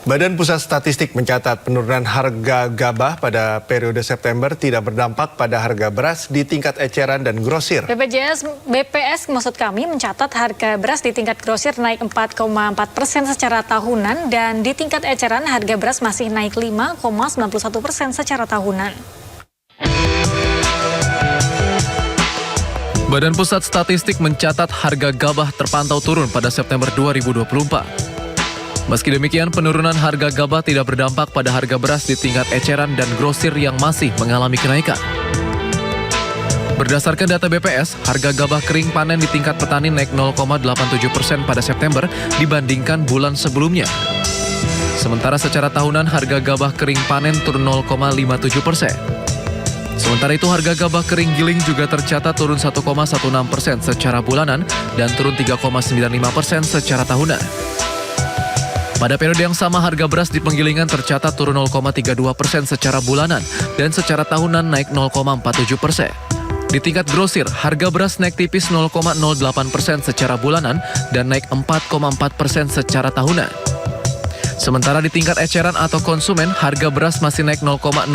Badan Pusat Statistik mencatat penurunan harga gabah pada periode September tidak berdampak pada harga beras di tingkat eceran dan grosir. BPS maksud kami mencatat harga beras di tingkat grosir naik 4,4% secara tahunan dan di tingkat eceran harga beras masih naik 5,91% secara tahunan. Badan Pusat Statistik mencatat harga gabah terpantau turun pada September 2024. Meski demikian, penurunan harga gabah tidak berdampak pada harga beras di tingkat eceran dan grosir yang masih mengalami kenaikan. Berdasarkan data BPS, harga gabah kering panen di tingkat petani naik 0,87% pada September dibandingkan bulan sebelumnya. Sementara secara tahunan harga gabah kering panen turun 0,57%. Sementara itu harga gabah kering giling juga tercatat turun 1,16% secara bulanan dan turun 3,95% secara tahunan. Pada periode yang sama, harga beras di penggilingan tercatat turun 0,32% secara bulanan dan secara tahunan naik 0,47%. Di tingkat grosir, harga beras naik tipis 0,08% secara bulanan dan naik 4,4% secara tahunan. Sementara di tingkat eceran atau konsumen, harga beras masih naik 0,05%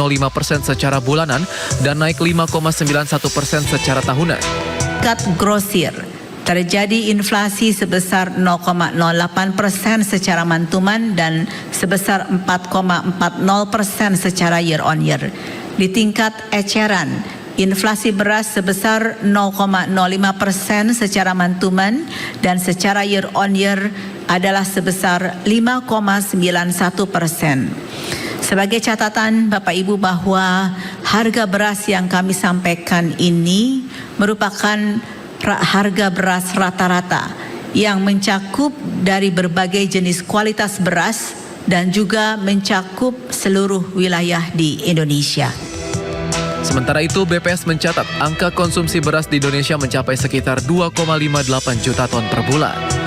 secara bulanan dan naik 5,91% secara tahunan. Tingkat grosir, terjadi inflasi sebesar 0,08% secara mantuman dan sebesar 4,40% secara year on year. Di tingkat eceran, inflasi beras sebesar 0,05% secara mantuman dan secara year on year adalah sebesar 5,91%. Sebagai catatan Bapak Ibu bahwa harga beras yang kami sampaikan ini merupakan harga beras rata-rata yang mencakup dari berbagai jenis kualitas beras dan juga mencakup seluruh wilayah di Indonesia. Sementara itu, BPS mencatat angka konsumsi beras di Indonesia mencapai sekitar 2,58 juta ton per bulan.